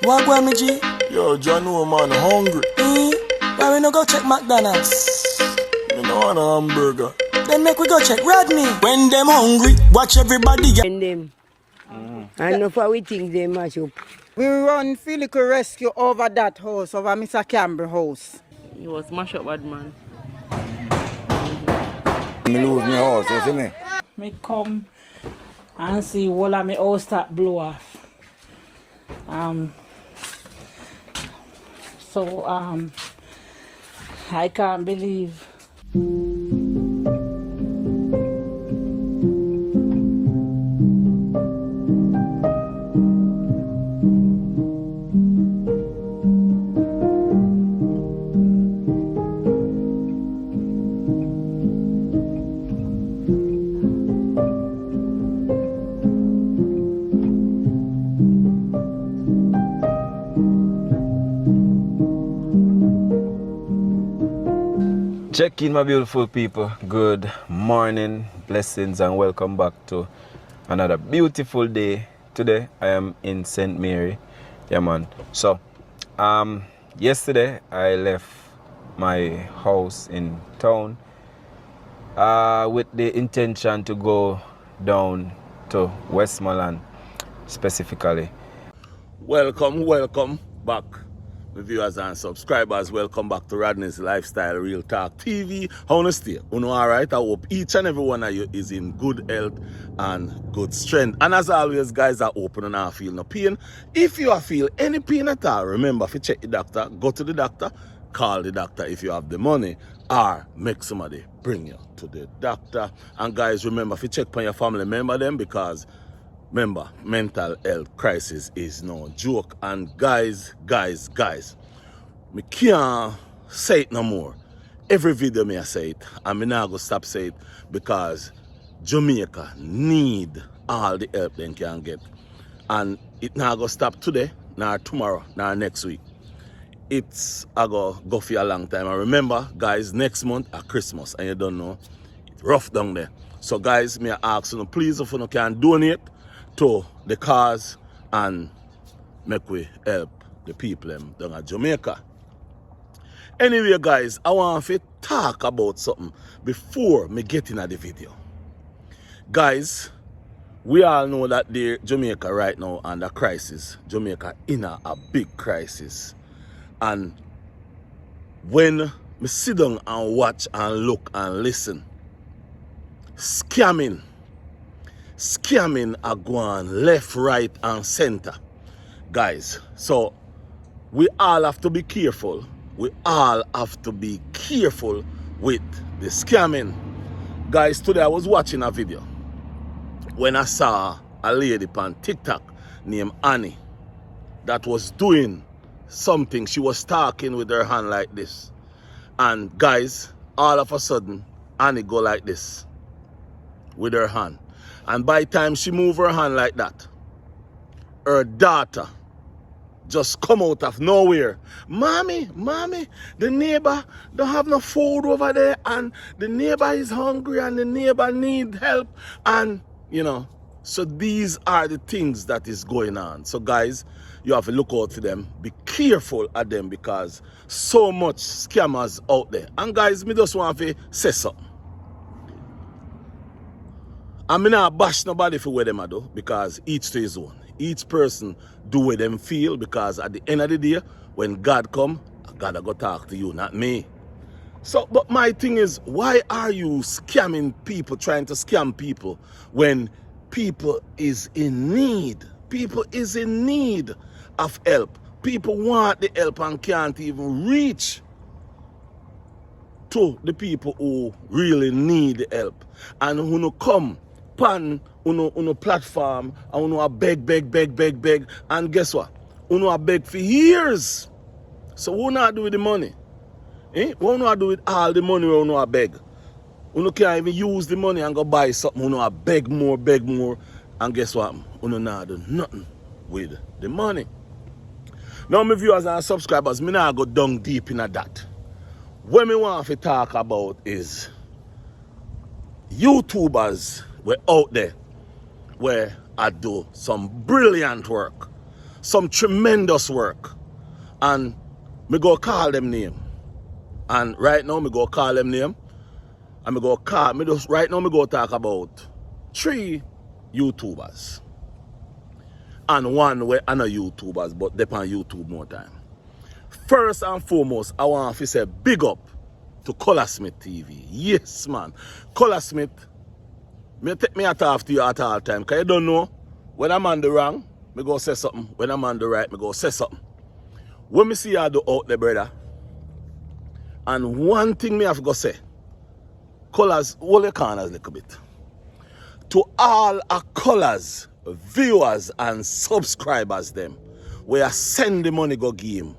What go me G? Yo, John, no man, hungry. Why we no go check McDonald's? Me no want a hamburger. Then make we go check Rodney. When them hungry, watch everybody. And them. And no for we think they mash up. We run Filico rescue over that house, over Mr. Campbell house. He was smash up bad man. Me lose my house, you see me? Me come and see all of my house start blow off. I can't believe. Check in, my beautiful people. Good morning, blessings, and welcome back to another beautiful day. Today I am in St. Mary. Yeah, man. So, yesterday I left my house in town with the intention to go down to Westmoreland specifically. Welcome back, the viewers and subscribers. Welcome back to Rodney's Lifestyle Real Talk TV. How you stay? You know, alright? I hope each and every one of you is in good health and good strength. And as always, guys, I open and I feel no pain. If you feel any pain at all, remember, if you check the doctor, go to the doctor, call the doctor if you have the money, or make somebody bring you to the doctor. And guys, remember, if you check on your family member them, because remember, mental health crisis is no joke. And guys, me can't say it no more. Every video me I say it, and me not go stop say it, because Jamaica need all the help they can get. And it not go stop today, nor tomorrow, nor next week. It's go for a long time. And remember, guys, next month at Christmas, and you don't know, it's rough down there. So guys, me I ask you, please, if you can donate to the cause and make we help the people down at Jamaica. Anyway, guys, I want to talk about something before me get into the video. Guys, we all know that the Jamaica right now under crisis. Jamaica in a big crisis. And when me sit down and watch and look and listen, scamming are going left, right, and center, guys. So we all have to be careful. We all have to be careful with the scamming. Guys, today I was watching a video when I saw a lady on TikTok named Annie that was doing something. She was talking with her hand like this. And guys, all of a sudden, Annie go like this with her hand. And by the time she move her hand like that, her daughter just come out of nowhere. Mommy, the neighbor don't have no food over there, and the neighbor is hungry, and the neighbor need help. And, you know, so these are the things that is going on. So guys, you have to look out for them. Be careful at them, because so much scammers out there. And guys, me just want to say something. I'm not bash nobody for what them do, because each to his own. Each person do what them feel, because at the end of the day, when God come, God go talk to you, not me. So, but my thing is, why are you scamming people, trying to scam people, when people is in need? People is in need of help. People want the help and can't even reach to the people who really need the help. And who no come pan uno platform and uno a beg, and guess what? Uno a beg for years. So what not do with the money? What not do with all the money uno a beg? Uno can't even use the money and go buy something. Uno a beg more, and guess what? Uno not do nothing with the money. Now, my viewers and subscribers, me not go down deep in that. What me want to talk about is YouTubers were out there where I do some brilliant work. some tremendous work. And me go call them name. And right now me go call them name. And me go call, right now me go talk about 3 YouTubers. And one where I know YouTubers, but they on YouTube more time. First and foremost, I want to say big up to Colorsmith TV. Yes, man. Colorsmith, me take me at off to you at all time. Because you don't know, when I'm on the wrong, me go say something. When I'm on the right, me go say something. When me see you do out there, brother, and one thing me have to go say, Colors, hold your corners a little bit. To all our Colors, viewers and subscribers them, we are send the money go give.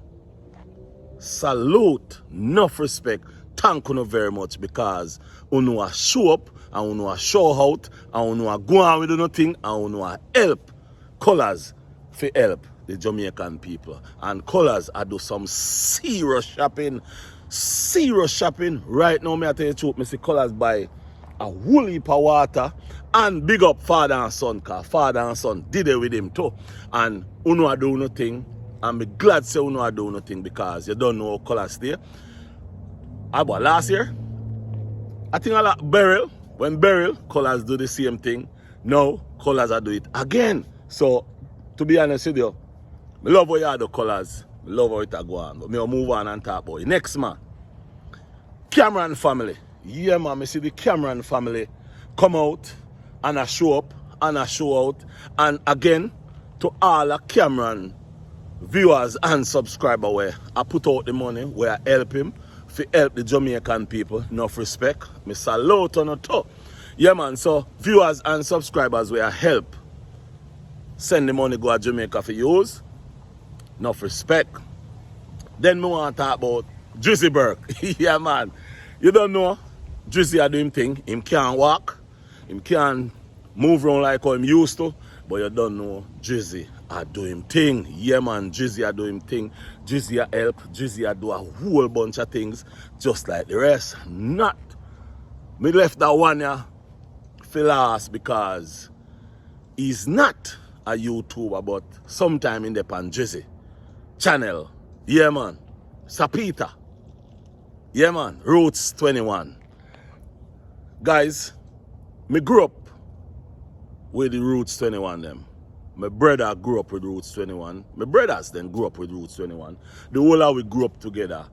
Salute, enough respect, thank you very much because you a show up and you a show out and you a go on with nothing and you a help Colors for help the Jamaican people. And Colors I do some serious shopping. Serious shopping. Right now, I tell you the truth, I see Colors buy a whole heap of water and big up father and son, because father and son did it with him too. And you a do nothing. I'm glad say you a do nothing because you don't know how Colors stay. About last year, I think a lot Beryl, when Beryl, Colors do the same thing. Now, Colors are do it again. So, to be honest with you, I love how you do Colors. I love how it go on. But I move on and talk about it. Next man, Cameron family. Yeah, man, I see the Cameron family come out and I show up and I show out. And again, to all the Cameron viewers and subscribers where I put out the money, where I help him, to help the Jamaican people. Enough respect. I salute on it too. Yeah, man, so viewers and subscribers where I help send the money go to Jamaica for use. Enough respect. Then we want to talk about Drizzy Burke. Yeah, man. You don't know, Drizzy are doing thing. Him can't walk. Him can't move around like how him used to. But you don't know, Drizzy are doing thing. Yeah, man. Drizzy are doing thing. Drizzy are help. Drizzy are do a whole bunch of things just like the rest. Not. Me left that one here for last because he's not a YouTuber, but sometime in the pan Drizzy channel. Yeah, man. Sapita. Yeah, man. Roots 21. Guys, me grew up with the Roots 21 them. My brother grew up with Roots 21. My brothers then grew up with Roots 21. The whole of we grew up together.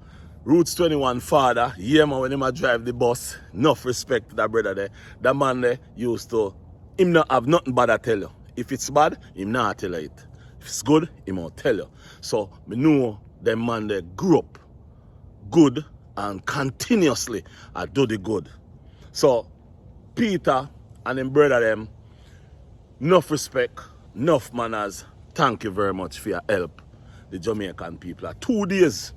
Roots 21 father, yeah, man, when him drive the bus, enough respect to that brother there. That man there used to, him not have nothing bad to tell you. If it's bad, him not tell you it. If it's good, him won't tell you. So, me know them man there grew up good and continuously I do the good. So, Peter and him brother them, enough respect, enough manners. Thank you very much for your help, the Jamaican people. 2 days,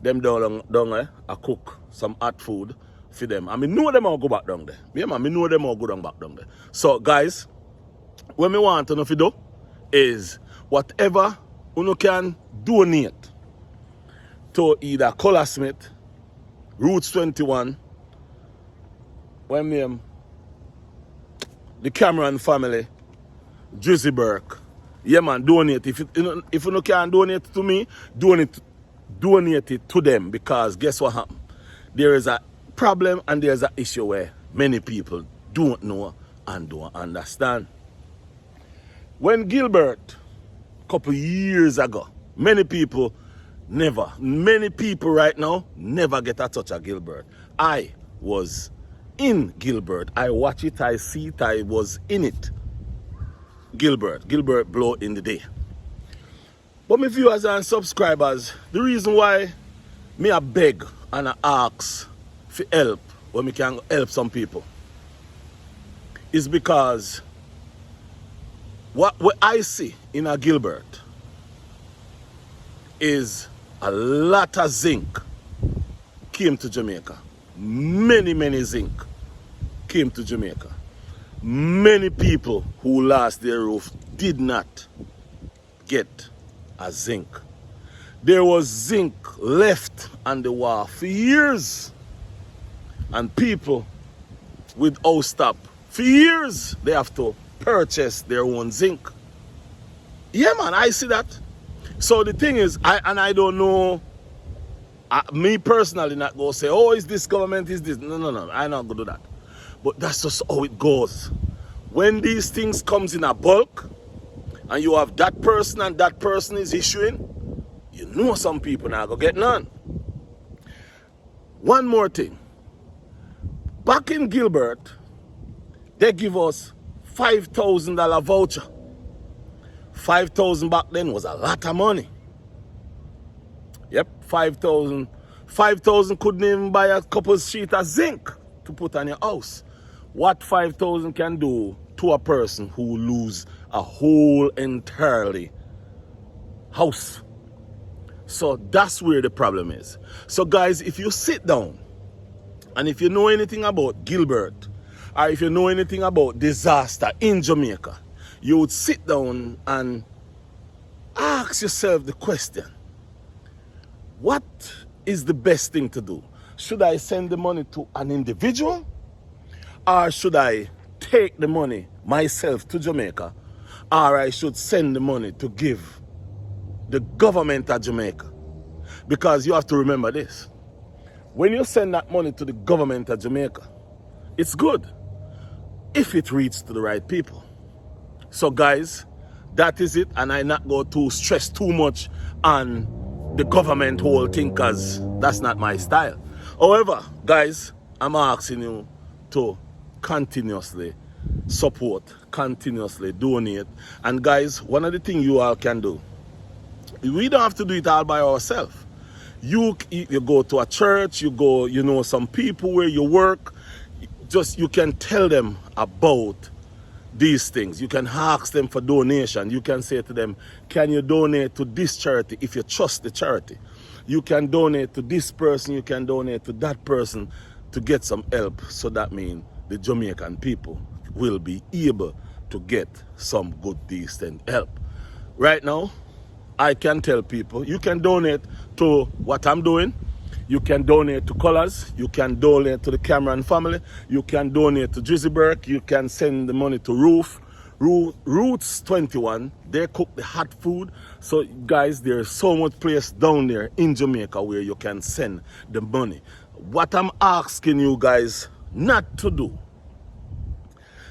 them down there, I cook some hot food for them. And I know them all go back down there. Yeah, man, I know them all go back down there. So, guys, what me want to know if you do is whatever you can donate to either Colorsmith, Roots 21, when name the Cameron family, Drizzy Burke. Yeah, man, donate. If you can't donate to me, donate it to them, because guess what happened? There is a problem and there's an issue where many people don't know and don't understand. When Gilbert, a couple years ago, many people right now never get a touch of Gilbert. I was in Gilbert. I watch it, I see it, I was in it. Gilbert blow in the day. But my viewers and subscribers, the reason why me I beg and I ask for help when we can help some people is because what I see in a Gilbert is a lot of zinc came to Jamaica. Many zinc came to Jamaica. Many people who lost their roof did not get a zinc. There was zinc left on the wall for years. And people with house top, for years, they have to purchase their own zinc. Yeah, man, I see that. So the thing is, I don't know, me personally not go say, oh, is this government, is this? No, I'm not going to do that. But that's just how it goes. When these things comes in a bulk, and you have that person and that person is issuing, you know some people now go get none. One more thing. Back in Gilbert, they give us $5,000 voucher. 5,000 back then was a lot of money. Yep, 5,000. 5,000 couldn't even buy a couple of sheets of zinc to put on your house. What 5,000 can do to a person who lose a whole entirely house. So that's where the problem is. So guys, if you sit down and if you know anything about Gilbert, or if you know anything about disaster in Jamaica, you would sit down and ask yourself the question, what is the best thing to do? Should I send the money to an individual, or should I take the money myself to Jamaica, or I should send the money to give the government of Jamaica? Because you have to remember this. When you send that money to the government of Jamaica, it's good if it reaches to the right people. So guys, that is it, and I not go to stress too much on the government whole thing, because that's not my style. However, guys, I'm asking you to continuously support, continuously donate. And guys, one of the things you all can do, we don't have to do it all by ourselves. You go to a church, you go, you know, some people where you work, just you can tell them about these things. You can ask them for donation. You can say to them, can you donate to this charity if you trust the charity? You can donate to this person, you can donate to that person to get some help. So that means the Jamaican people will be able to get some good, decent help. Right now, I can tell people, you can donate to what I'm doing. You can donate to Colors. You can donate to the Cameron family. You can donate to Drizzy Burke. You can send the money to Roots 21. They cook the hot food. So guys, there's so much place down there in Jamaica where you can send the money. What I'm asking you guys not to do,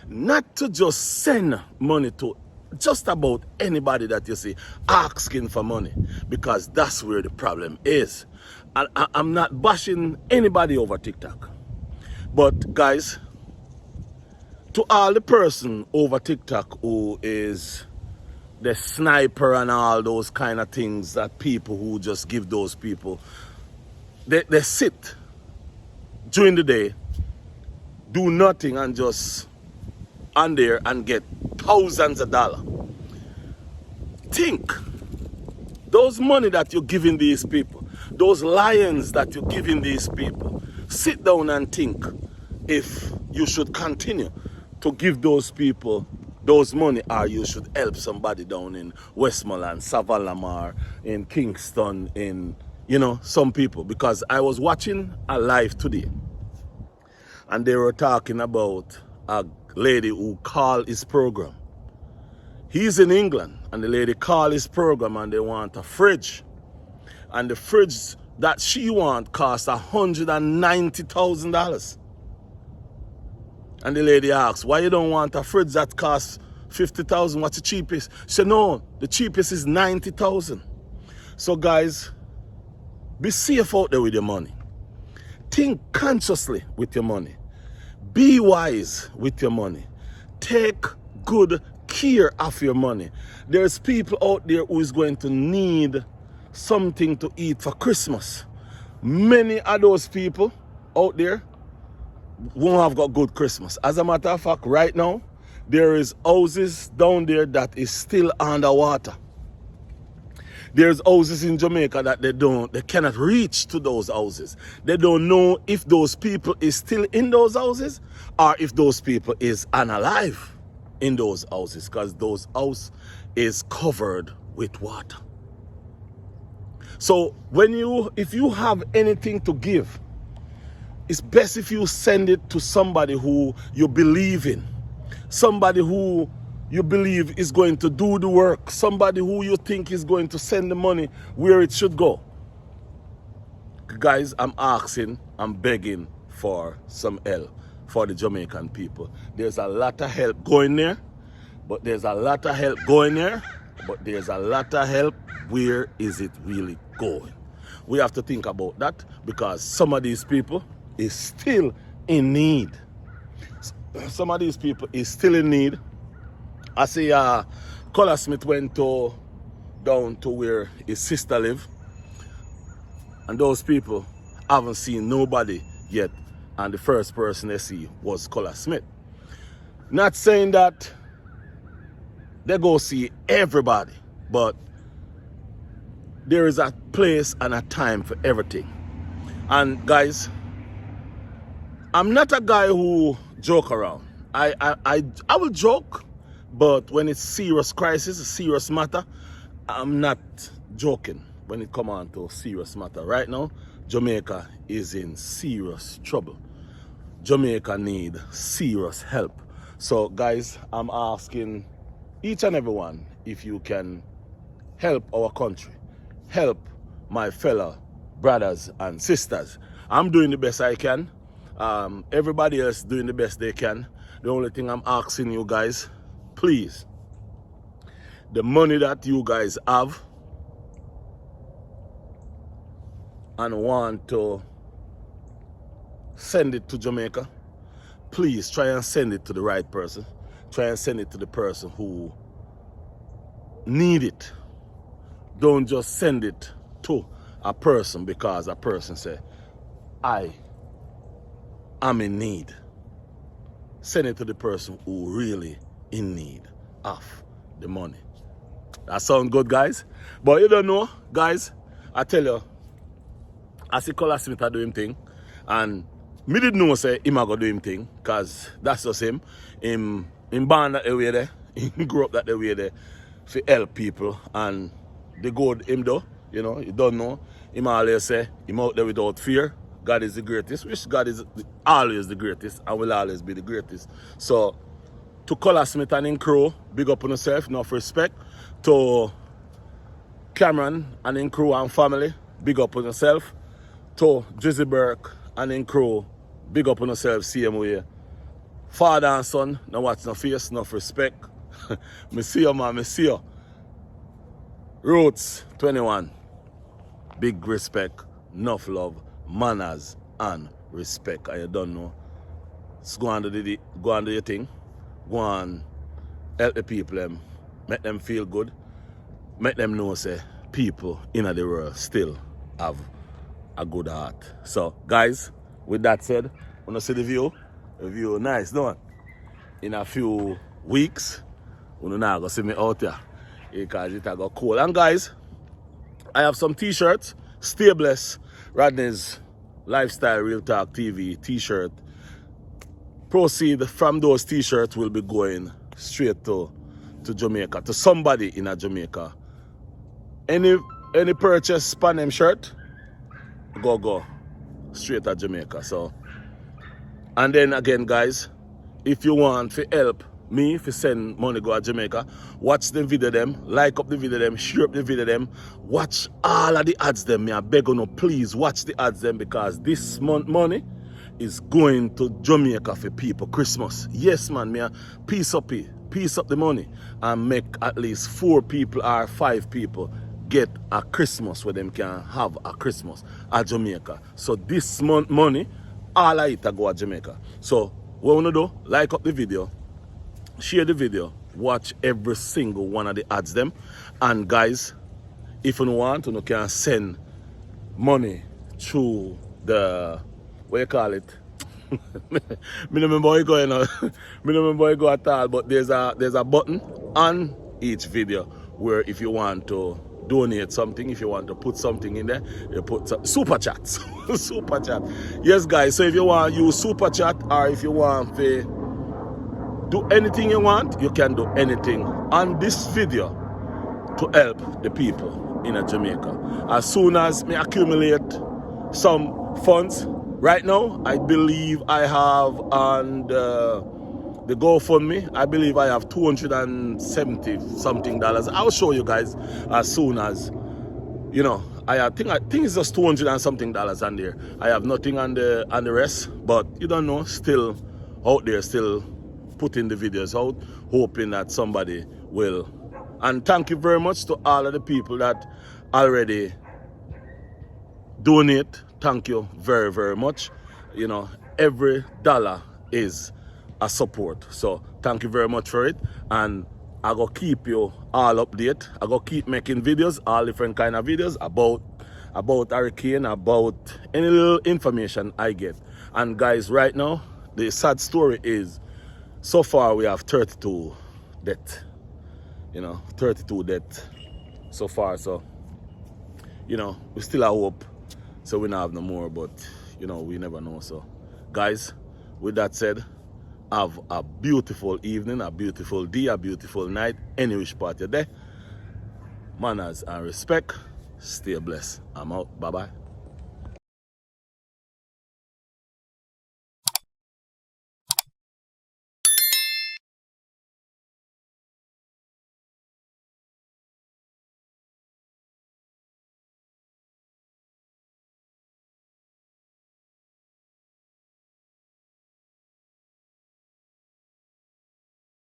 not to just send money to just about anybody that you see asking for money, because that's where the problem is. And I'm not bashing anybody over TikTok, but guys, to all the person over TikTok who is the sniper and all those kind of things, that people who just give those people, they sit during the day, do nothing, and just on there and get thousands of dollars. Think, those money that you're giving these people, those lions that you're giving these people, sit down and think if you should continue to give those people those money, or you should help somebody down in Westmoreland, Savalamar, in Kingston, in, you know, some people. Because I was watching a live today, and they were talking about a lady who called his program. He's in England, and the lady called his program and they want a fridge. And the fridge that she want costs $190,000. And the lady asks, why you don't want a fridge that costs $50,000? What's the cheapest? She said, no, the cheapest is $90,000. So guys, be safe out there with your money. Think consciously with your money. Be wise with your money. Take good care of your money. There's people out there who is going to need something to eat for Christmas. Many of those people out there won't have got good Christmas. As a matter of fact, right now, there is houses down there that is still underwater. There's houses in Jamaica that they cannot reach to those houses. They don't know if those people is still in those houses or if those people is unalive in those houses, because those houses is covered with water. So if you have anything to give, it's best if you send it to somebody who you believe in, somebody who you believe is going to do the work, somebody who you think is going to send the money where it should go. Guys, I'm asking, I'm begging for some help for the Jamaican people. There's a lot of help going there, but there's a lot of help going there, but there's a lot of help. Where is it really going? We have to think about that because some of these people is still in need. Some of these people is still in need. I see Collar Smith went down to where his sister live, and those people haven't seen nobody yet, and the first person they see was Collar Smith. Not saying that they go see everybody, but there is a place and a time for everything. And guys, I'm not a guy who joke around. I will joke, but when it's serious crisis, a serious matter, I'm not joking when it come on to serious matter. Right now, Jamaica is in serious trouble. Jamaica need serious help. So guys, I'm asking each and every one if you can help our country, help my fellow brothers and sisters. I'm doing the best I can. Everybody else doing the best they can. The only thing I'm asking you guys, please, the money that you guys have and want to send it to Jamaica, please try and send it to the right person. Try and send it to the person who need it. Don't just send it to a person because a person say, I am in need. Send it to the person who really in need of the money. That sound good, guys? But you don't know, guys, I tell you, I see Collar Smith do him thing, and me didn't know say him a go do him thing, because that's just him. Him born that way there, he grew up that way there to help people, and the good him do, you know, you don't know. Him always say, him out there without fear. God is the greatest, which God is always the greatest and will always be the greatest. So, to Collar Smith and his crew, big up on yourself, enough respect. To Cameron and his crew and family, big up on yourself. To Drizzy Burke and his crew, big up on yourself, same way. Father and son, no watch no face, enough respect. Me see you, man, me see you. Roots 21, big respect, enough love, manners and respect. And you don't know. So go on do your thing. Go on help the people, make them feel good. Make them know say people in the world still have a good heart. So guys, with that said, wanna see the view? The view nice, don't it? In a few weeks, you're not gonna see me out here because it got cold. And guys, I have some t-shirts. Stay blessed. Rodney's Lifestyle Real Talk TV t-shirt. Proceed from those t-shirts will be going straight to Jamaica, to somebody in Jamaica. Any purchase span them shirt, go straight to Jamaica. So, and then again, guys, if you want to help me, if you send money go to Jamaica, watch the video them, like up the video them, share up the video them, watch all of the ads them. Me I beg you, please watch the ads them, because this month money is going to Jamaica for people Christmas. Yes, man, me piece up the money and make at least 4 people or 5 people get a Christmas where them can have a Christmas at Jamaica. So this month money, all of it go at Jamaica. So what you want to do, like up the video, share the video, watch every single one of the ads them. And guys, if you want, you can send money through the, what you call it? Me no remember how you go, you know. Me no remember how you go at all, but there's a button on each video where if you want to donate something, if you want to put something in there, you put super chat. Super chat. Yes, guys, so if you want to use super chat, or if you want to do anything you want, you can do anything on this video to help the people in Jamaica. As soon as me accumulate some funds, right now I believe I have on the the GoFundMe, I believe I have $270 something. I'll show you guys as soon as, you know, I think it's just $200 and something on there. I have nothing on the rest, but you don't know, still out there, still putting the videos out, hoping that somebody will. And thank you very much to all of the people that already donate. Thank you very, very much. You know, every dollar is a support. So thank you very much for it. And I go keep you all update. I go keep making videos, all different kind of videos about hurricane, about any little information I get. And guys, right now, the sad story is, so far we have 32 deaths. You know, 32 deaths so far. So, you know, we still have hope. So we don't have no more, but, you know, we never know. So, guys, with that said, have a beautiful evening, a beautiful day, a beautiful night, any which part you're there. Manners and respect. Stay blessed. I'm out. Bye-bye.